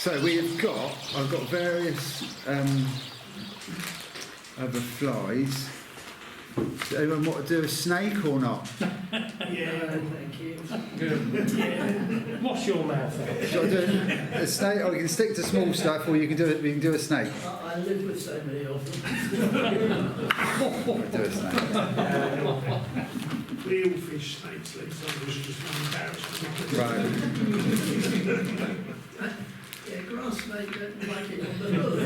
So I've got various other flies. Does anyone want to do a snake or not? Yeah, thank you. Yeah. Wash your mouth out. Shall I do a snake? Or you can stick to small stuff, or you can do it. We can do a snake. I live with so many of them. I'll do a snake. We all fish snakes, like some was just embarrassed. Right. Yeah, grass snake don't like it on the hook.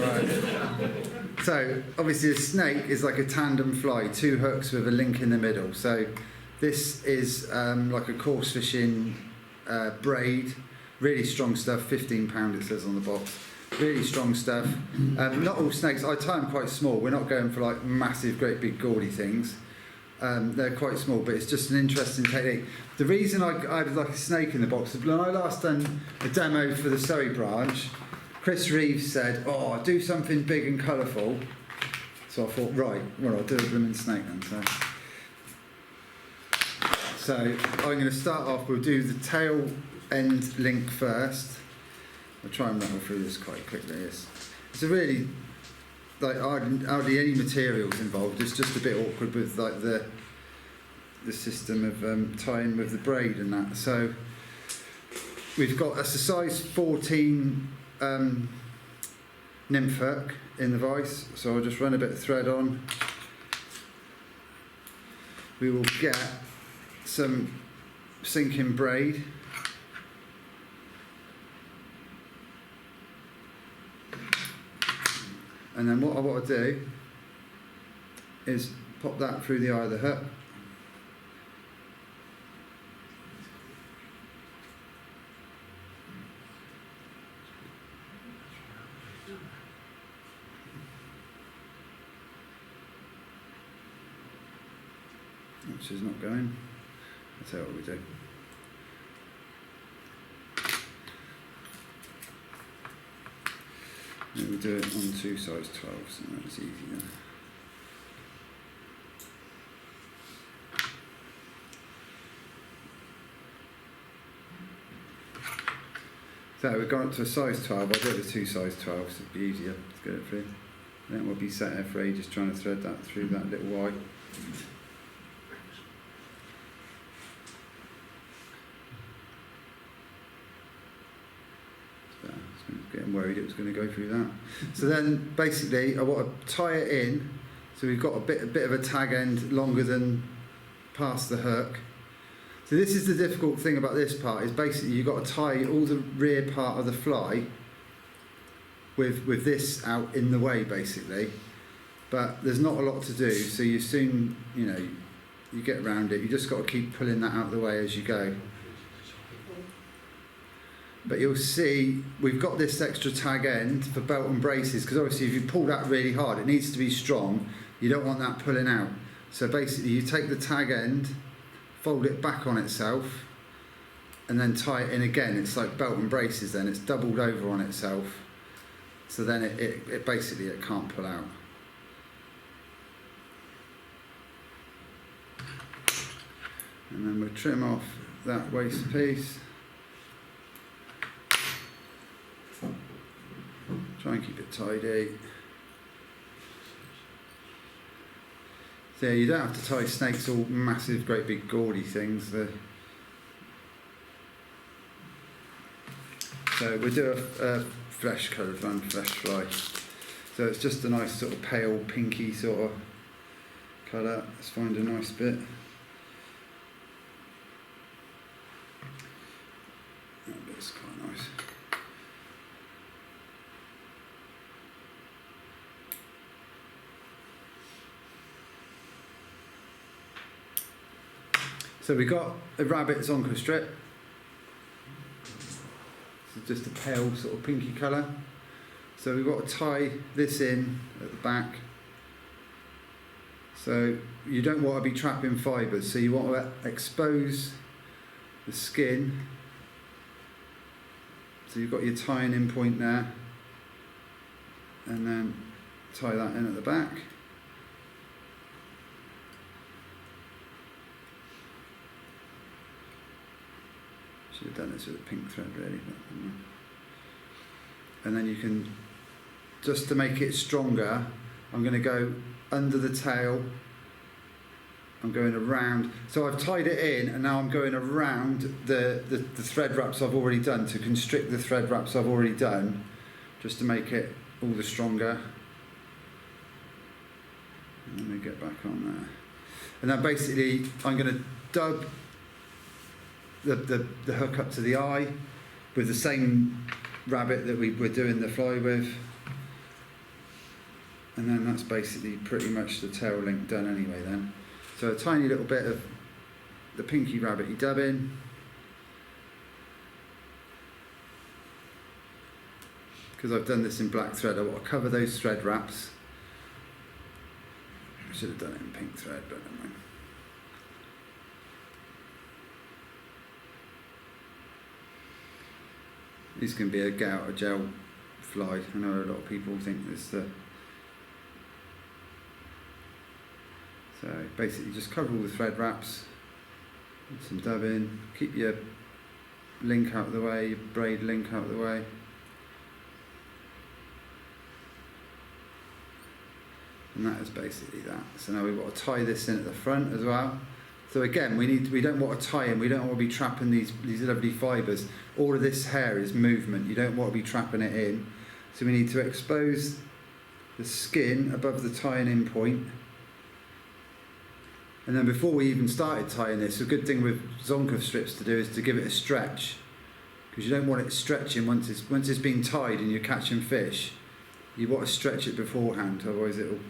Right. So obviously a snake is like a tandem fly, 2 hooks with a link in the middle. So this is like a coarse fishing braid, really strong stuff, £15 it says on the box. Really strong stuff. Not all snakes, I tie them quite small. We're not going for like massive, great big gaudy things. They're quite small, but it's just an interesting technique. The reason I had like a snake in the box is when I last done a demo for the Surrey branch, Chris Reeves said, "Oh, do something big and colourful." So I thought, right, well, I'll do a blooming snake then. So I'm going to start off. We'll do the tail end link first. I'll try and rattle through this quite quickly. It's a really like hardly any materials involved. It's just a bit awkward with like the system of tying with the braid and that. So we've got a size 14 nymph hook in the vise. So I'll just run a bit of thread on. We will get some sinking braid. And then what I want to do is pop that through the eye of the hook. Which is not going. I'll tell you what we do. And we'll do it on 2 size 12, so that's easy then. So we've gone up to a size 12. I'll do it with 2 size 12, so it'll be easier to get it through. Then we'll be sat there for ages trying to thread that through that little Y. Getting worried it was going to go through that. So then basically I want to tie it in, so we've got a bit of a tag end longer than past the hook. So this is the difficult thing about this part, is basically you've got to tie all the rear part of the fly with this out in the way basically, but there's not a lot to do, so you soon, you get around it. You just got to keep pulling that out of the way as you go. But you'll see we've got this extra tag end for belt and braces, because obviously if you pull that really hard, it needs to be strong. You don't want that pulling out. So basically you take the tag end, fold it back on itself, and then tie it in again. It's like belt and braces then. It's doubled over on itself. So then it basically it can't pull out. And then we'll trim off that waste piece. Try and keep it tidy. So yeah, you don't have to tie snakes all massive, great big gaudy things. So we'll do a flesh coloured one, flesh fly. So it's just a nice sort of pale pinky sort of colour. Let's find a nice bit. That bit's quite nice. So we've got a rabbit zonker strip. This is just a pale sort of pinky colour. So we've got to tie this in at the back. So you don't want to be trapping fibres, so you want to expose the skin. So you've got your tying in point there, and then tie that in at the back. Should have done this with a pink thread really, but and then you can, just to make it stronger, I'm going to go under the tail. I'm going around. So I've tied it in, and now I'm going around the thread wraps I've already done to constrict the thread wraps I've already done, just to make it all the stronger. And let me get back on there. And then basically I'm going to dub the hook up to the eye with the same rabbit that we were doing the fly with. And then that's basically pretty much the tail link done anyway then. So a tiny little bit of the pinky rabbit you dub in. Because I've done this in black thread, I want to cover those thread wraps. I should have done it in pink thread, but never mind. This can be a get out of jail fly. I know a lot of people think this. So basically just cover all the thread wraps, put some dub in, keep your link out of the way, your braid link out of the way. And that is basically that. So now we've got to tie this in at the front as well. So again, we don't want to tie in, we don't want to be trapping these lovely fibres. All of this hair is movement, you don't want to be trapping it in. So we need to expose the skin above the tying in point. And then before we even started tying this, a good thing with Zonka strips to do is to give it a stretch, because you don't want it stretching once it's been tied and you're catching fish. You want to stretch it beforehand, otherwise you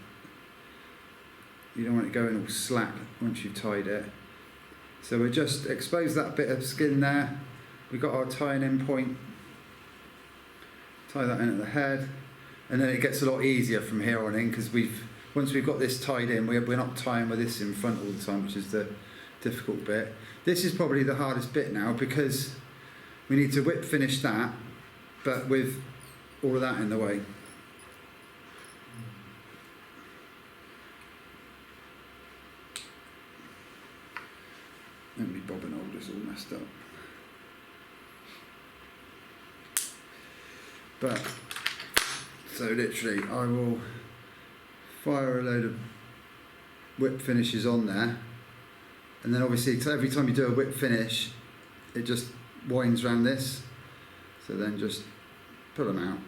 don't want it going all slack once you've tied it. So we just expose that bit of skin there. We've got our tying in point. Tie that in at the head, and then it gets a lot easier from here on in, because once we've got this tied in, we're not tying with this in front all the time, which is the difficult bit. This is probably the hardest bit now, because we need to whip finish that, but with all of that in the way. Let me bobbin hold is all messed up. But, so literally, I will fire a load of whip finishes on there, and then obviously every time you do a whip finish, it just winds around this. So then just pull them out,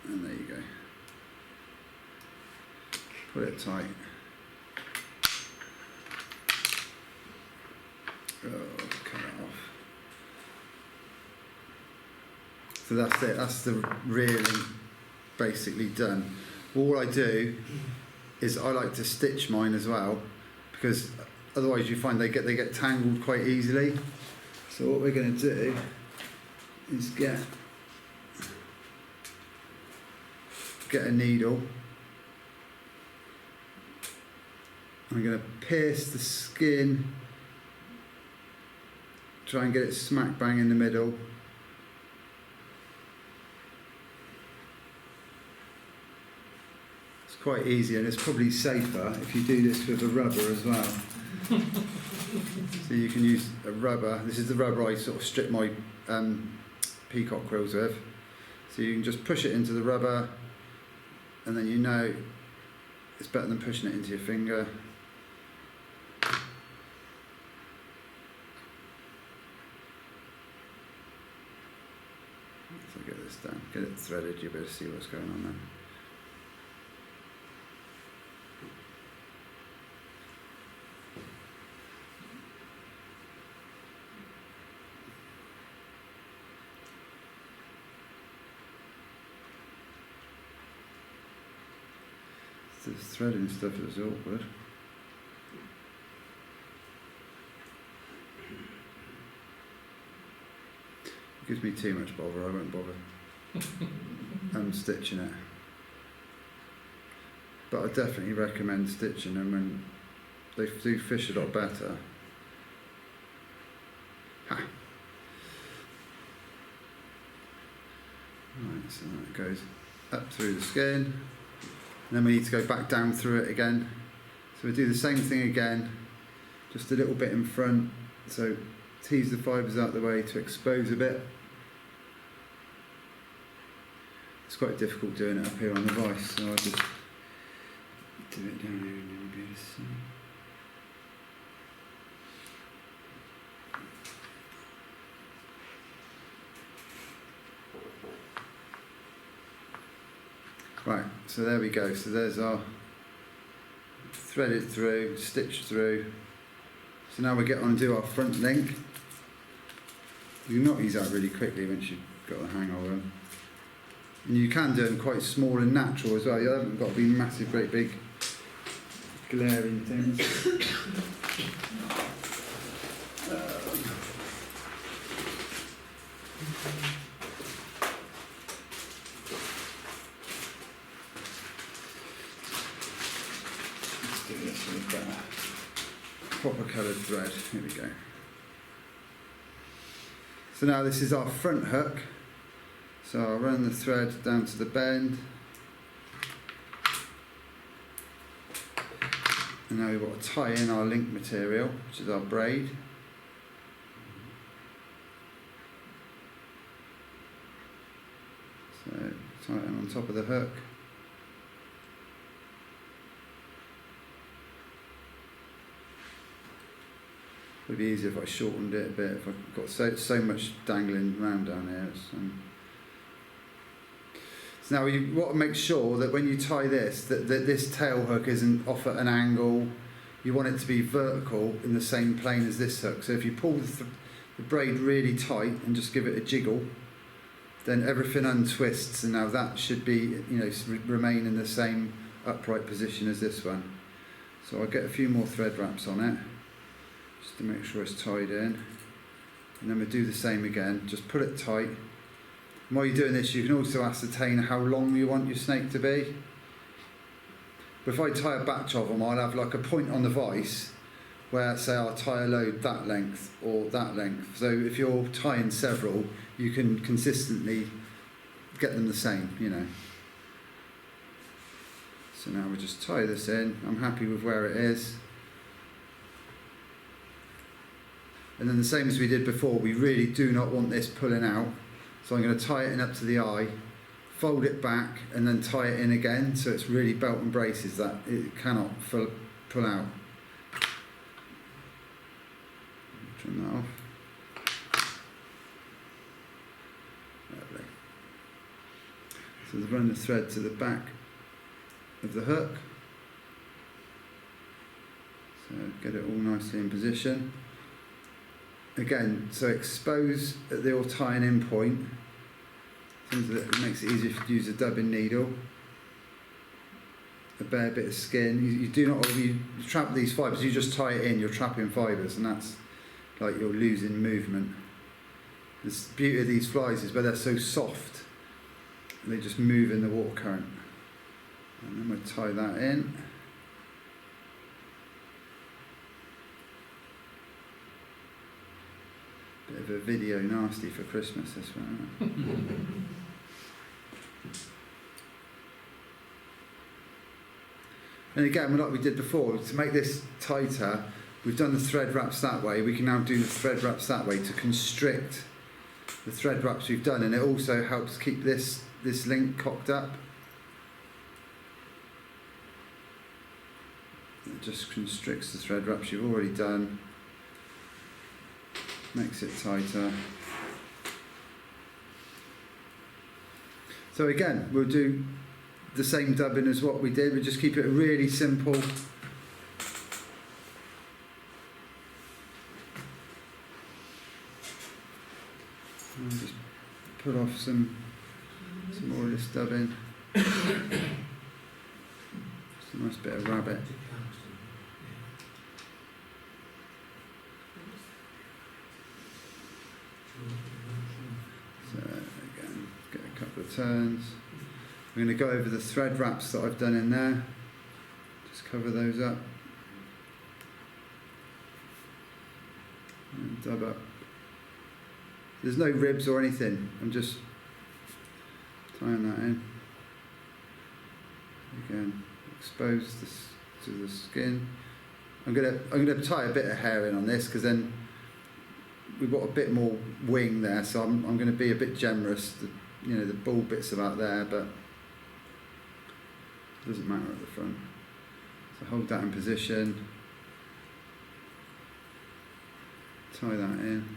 and there you go. Put it tight. Oh, cut it off. So that's it, that's the reeling basically done. All I do is I like to stitch mine as well, because otherwise you find they get tangled quite easily. So what we're going to do is get a needle. I'm going to pierce the skin, try and get it smack bang in the middle. It's quite easy, and it's probably safer if you do this with a rubber as well. So you can use a rubber. This is the rubber I sort of strip my peacock quills with. So you can just push it into the rubber, and then you know it's better than pushing it into your finger. So get this done, get it threaded, you'll be able to see what's going on there. The threading stuff is awkward. It gives me too much bother, I won't bother stitching it. But I definitely recommend stitching them, and they do fish a lot better. Ha! Right, so that goes up through the skin. And then we need to go back down through it again. So we do the same thing again, just a little bit in front. So tease the fibres out of the way to expose a bit. It's quite difficult doing it up here on the vice, so I'll just do it down here and you'll be able to see. Right, so there we go. So there's our threaded through, stitched through. So now we get on and do our front link. You can knock these out really quickly once you've got the hang of them. And you can do them quite small and natural as well. You haven't got to be massive, great big glaring things. Let's do this with better proper coloured thread. Here we go. So now this is our front hook. So I'll run the thread down to the bend. And now we've got to tie in our link material, which is our braid. So tie it in on top of the hook. It would be easier if I shortened it a bit, if I've got so much dangling around down here. So now you want to make sure that when you tie this, that this tail hook isn't off at an angle. You want it to be vertical in the same plane as this hook. So if you pull the braid really tight and just give it a jiggle, then everything untwists, and now that should be, remain in the same upright position as this one. So I'll get a few more thread wraps on it, just to make sure it's tied in. And then we'll do the same again, just put it tight. And while you're doing this, you can also ascertain how long you want your snake to be. But if I tie a batch of them, I'll have like a point on the vise where, say, I'll tie a load that length or that length. So if you're tying several, you can consistently get them the same, So now we'll just tie this in. I'm happy with where it is. And then the same as we did before, we really do not want this pulling out. So I'm going to tie it in up to the eye, fold it back, and then tie it in again, so it's really belt and braces that it cannot pull out. Turn that off. Lovely. So run the thread to the back of the hook. So get it all nicely in position. Again, so expose at the tying in point. It makes it easier if you use a dubbing needle. A bare bit of skin. You do not, when you trap these fibres, you just tie it in, you're trapping fibres, and that's like you're losing movement. The beauty of these flies is where they're so soft, they just move in the water current. And then we'll tie that in. Bit of a video nasty for Christmas, this one. And again, like we did before, to make this tighter, we've done the thread wraps that way. We can now do the thread wraps that way to constrict the thread wraps we've done, and it also helps keep this link cocked up. It just constricts the thread wraps you've already done. Makes it tighter. So again, we'll do the same dubbing as what we did. We'll just keep it really simple. And just put off some more of this dubbing. Just a nice bit of rabbit. So again, get a couple of turns. I'm going to go over the thread wraps that I've done in there. Just cover those up. And dub up. There's no ribs or anything. I'm just tying that in. Again, expose this to the skin. I'm going to tie a bit of hair in on this, because then we've got a bit more wing there, so I'm going to be a bit generous. you know, the ball bits about there, but it doesn't matter at the front. So hold that in position, tie that in.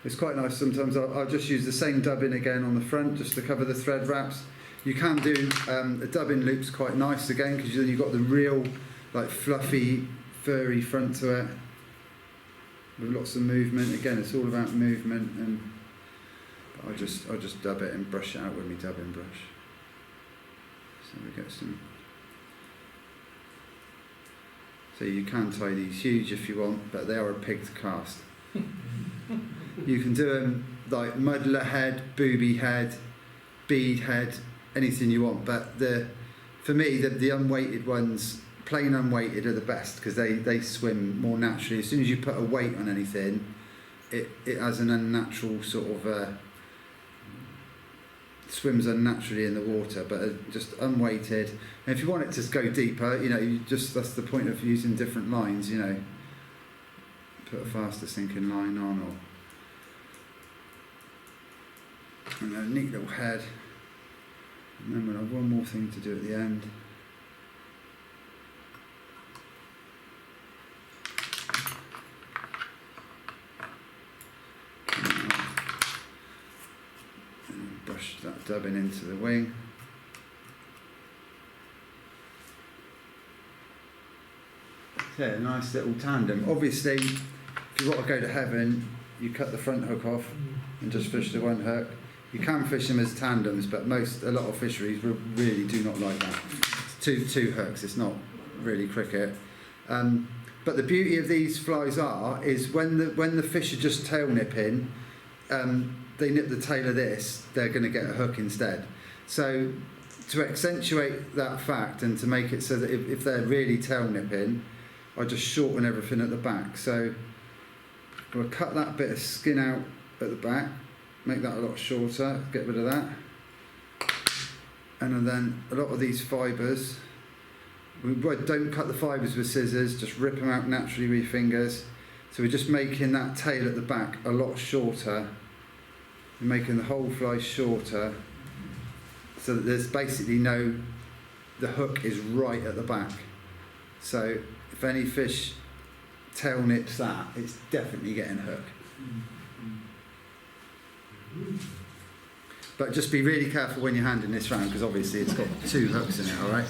It's quite nice sometimes. I'll just use the same dubbing again on the front just to cover the thread wraps. You can do a dubbing loop's quite nice again, because then you've got the real like fluffy furry front to it with lots of movement. Again, it's all about movement, and but I just dub it and brush it out with my dubbing brush. So we get some. So you can tie these huge if you want, but they are a pig to cast. You can do them like muddler head, booby head, bead head, anything you want. But for me, the unweighted ones, plain unweighted, are the best, because they swim more naturally. As soon as you put a weight on anything, it has an unnatural sort of swims unnaturally in the water. But just unweighted. And if you want it to go deeper, you know, that's the point of using different lines. You know, put a faster sinking line on, or and a neat little head. And then we'll have one more thing to do at the end. And brush that dubbing into the wing. Yeah, a nice little tandem. Obviously, if you want to go to heaven, you cut the front hook off and just fish the one hook. You can fish them as tandems, but a lot of fisheries really do not like that. It's two hooks, it's not really cricket. But the beauty of these flies is when the fish are just tail nipping, they nip the tail of this, they're going to get a hook instead. So to accentuate that fact and to make it so that if they're really tail nipping, I just shorten everything at the back. So we'll cut that bit of skin out at the back, make that a lot shorter, get rid of that. And then a lot of these fibres, we don't cut the fibres with scissors, just rip them out naturally with your fingers. So we're just making that tail at the back a lot shorter. We're making the whole fly shorter, so that there's basically the hook is right at the back. So if any fish tail nips that, it's definitely getting a hook. But just be really careful when you're handing this round, because obviously it's got two hooks in it, alright?